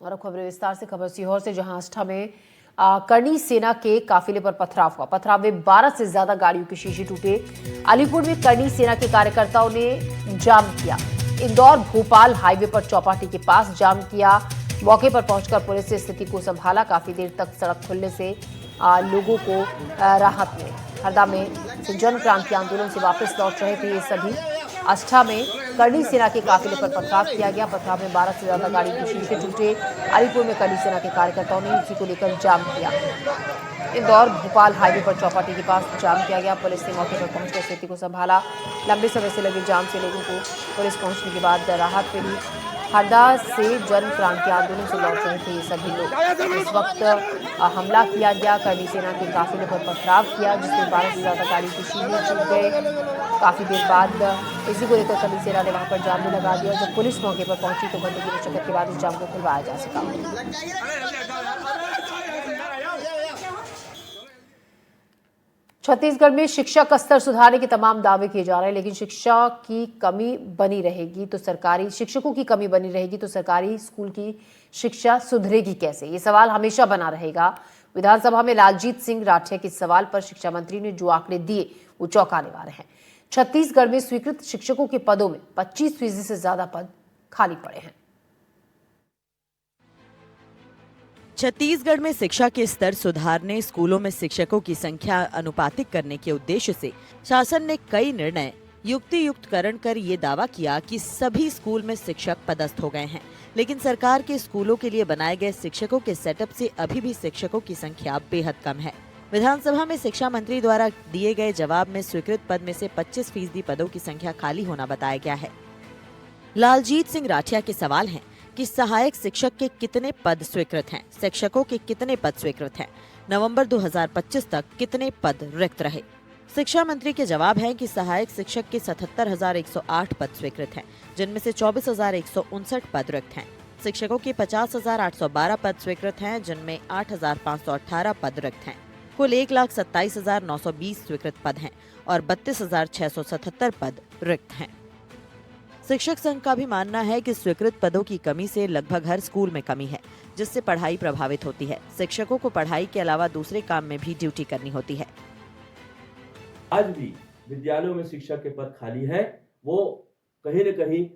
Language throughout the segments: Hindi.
और अब खबरें विस्तार से। खबर सीहोर से, जहां आष्ठा में करनी सेना के काफिले पर पथराव हुआ। पथराव में 12 से ज्यादा गाड़ियों के शीशे टूटे। अलीपुर में करनी सेना के कार्यकर्ताओं ने जाम किया। इंदौर भोपाल हाईवे पर चौपाटी के पास जाम किया। मौके पर पहुंचकर पुलिस ने स्थिति को संभाला। काफी देर तक सड़क खुलने से लोगों को राहत मिली। हरदा में जन क्रांति आंदोलन से वापस लौट रहे थे ये सभी। आष्ठा में करनी सेना के काफिले पर पथराव किया गया। पथराव में 12 से ज्यादा गाड़ी के शीशे टूटे। अलीपुर में करनी सेना के कार्यकर्ताओं ने इसी को लेकर जाम किया। इंदौर भोपाल हाईवे पर चौपाटी के पास जाम किया गया। पुलिस ने मौके पर पहुंचकर स्थिति को संभाला। लंबे समय से लगे जाम से लोगों को पुलिस पहुंचने के बाद राहत मिली। हरदा से जन क्रांति आंदोलन से लौट रहे थे ये सभी लोग। इस वक्त हमला किया गया। करनी सेना के काफिले पर पथराव किया, जिसमें 12 से ज्यादा गाड़ी के शीशे टूट गए। काफी देर बाद इसी को लेकर करनी सेना ने वहां पर जाम भी लगा दिया। जब पुलिस मौके पर पहुंची तो घंटों की मशक्कत के बाद इस जाम को खुलवाया जा सका। छत्तीसगढ़ में शिक्षा का स्तर सुधारने के तमाम दावे किए जा रहे हैं, लेकिन शिक्षकों की कमी बनी रहेगी तो सरकारी स्कूल की शिक्षा सुधरेगी कैसे? ये सवाल हमेशा बना रहेगा। विधानसभा में लालजीत सिंह राठिया के सवाल पर शिक्षा मंत्री ने जो आंकड़े दिए वो चौंकाने वाले हैं। छत्तीसगढ़ में स्वीकृत शिक्षकों के पदों में 25% से ज्यादा पद खाली पड़े हैं। छत्तीसगढ़ में शिक्षा के स्तर सुधारने, स्कूलों में शिक्षकों की संख्या अनुपातिक करने के उद्देश्य से शासन ने कई निर्णय युक्तियुक्तकरण कर ये दावा किया कि सभी स्कूल में शिक्षक पदस्थ हो गए हैं। लेकिन सरकार के स्कूलों के लिए बनाए गए शिक्षकों के सेटअप से अभी भी शिक्षकों की संख्या बेहद कम है। विधानसभा में शिक्षा मंत्री द्वारा दिए गए जवाब में स्वीकृत पद में से 25% पदों की संख्या खाली होना बताया गया है। लालजीत सिंह राठिया के सवाल हैं कि सहायक शिक्षक के कितने पद स्वीकृत हैं, शिक्षकों के कितने पद स्वीकृत हैं, नवंबर 2025 तक कितने पद रिक्त रहे। शिक्षा मंत्री के जवाब है कि सहायक शिक्षक के 77,108 पद स्वीकृत हैं, जिनमें से 24,159 पद रिक्त हैं। शिक्षकों के 50,812 पद स्वीकृत हैं, जिनमें 8,518 पद रिक्त हैं। कुल 1,27,920 स्वीकृत पद हैं और 32,677 पद रिक्त हैं। शिक्षक संघ का भी मानना है कि स्वीकृत पदों की कमी से लगभग हर स्कूल में कमी है, जिससे पढ़ाई प्रभावित होती है। शिक्षकों को पढ़ाई के अलावा दूसरे काम में भी ड्यूटी करनी होती है। आज भी विद्यालयों में शिक्षक के पद खाली हैं, वो कहीं न कहीं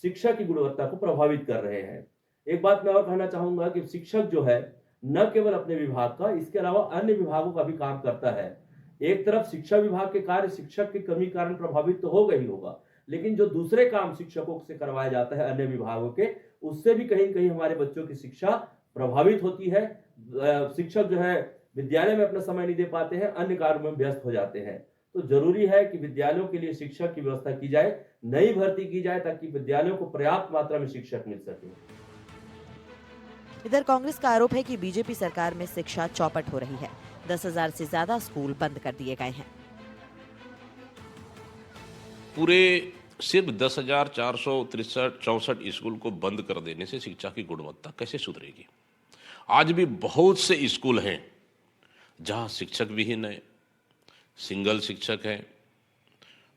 शिक्षा की गुणवत्ता को प्रभावित कर रहे हैं। एक बात मैं और कहना चाहूंगा कि शिक्षक जो है न केवल अपने विभाग का, इसके अलावा अन्य विभागों का भी काम करता है। एक तरफ शिक्षा विभाग के कार्य शिक्षक की कमी कारण प्रभावित तो होगा ही होगा, लेकिन जो दूसरे काम शिक्षकों से करवाया जाता है अन्य विभागों के, उससे भी कहीं कहीं हमारे बच्चों की शिक्षा प्रभावित होती है। शिक्षक जो है विद्यालय में अपना समय नहीं दे पाते हैं, अन्य कार्यों में व्यस्त हो जाते हैं। तो जरूरी है कि विद्यालयों के लिए शिक्षक की व्यवस्था की जाए, नई भर्ती की जाए, ताकि विद्यालयों को पर्याप्त मात्रा में शिक्षक मिल सके। इधर कांग्रेस का आरोप है कि बीजेपी सरकार में शिक्षा चौपट हो रही है। 10,000 से ज्यादा स्कूल बंद कर दिए गए हैं। पूरे सिर्फ 10,464 स्कूल को बंद कर देने से शिक्षा की गुणवत्ता कैसे सुधरेगी? आज भी बहुत से स्कूल हैं जहां शिक्षक विहीन है, सिंगल शिक्षक है।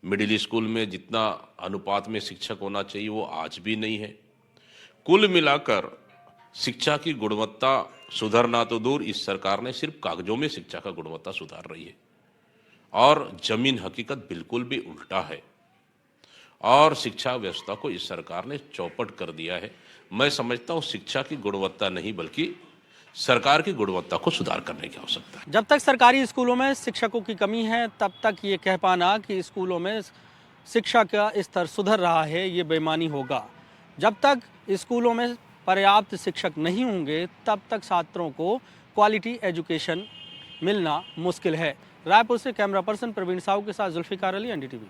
मिडिल स्कूल में जितना अनुपात में शिक्षक होना चाहिए वो आज भी नहीं है। कुल मिलाकर शिक्षा की गुणवत्ता सुधरना तो दूर, इस सरकार ने सिर्फ कागजों में शिक्षा का गुणवत्ता सुधार रही है और जमीन हकीकत बिल्कुल भी उल्टा है। और शिक्षा व्यवस्था को इस सरकार ने चौपट कर दिया है। मैं समझता हूँ शिक्षा की गुणवत्ता नहीं बल्कि सरकार की गुणवत्ता को सुधार करने की आवश्यकता है। जब तक सरकारी स्कूलों में शिक्षकों की कमी है, तब तक ये कह पाना कि स्कूलों में शिक्षा का स्तर सुधर रहा है, ये बेईमानी होगा। जब तक स्कूलों में पर्याप्त शिक्षक नहीं होंगे, तब तक छात्रों को क्वालिटी एजुकेशन मिलना मुश्किल है। रायपुर से कैमरा पर्सन प्रवीण साहू के साथ जुल्फिकार अली, एनडीटीवी।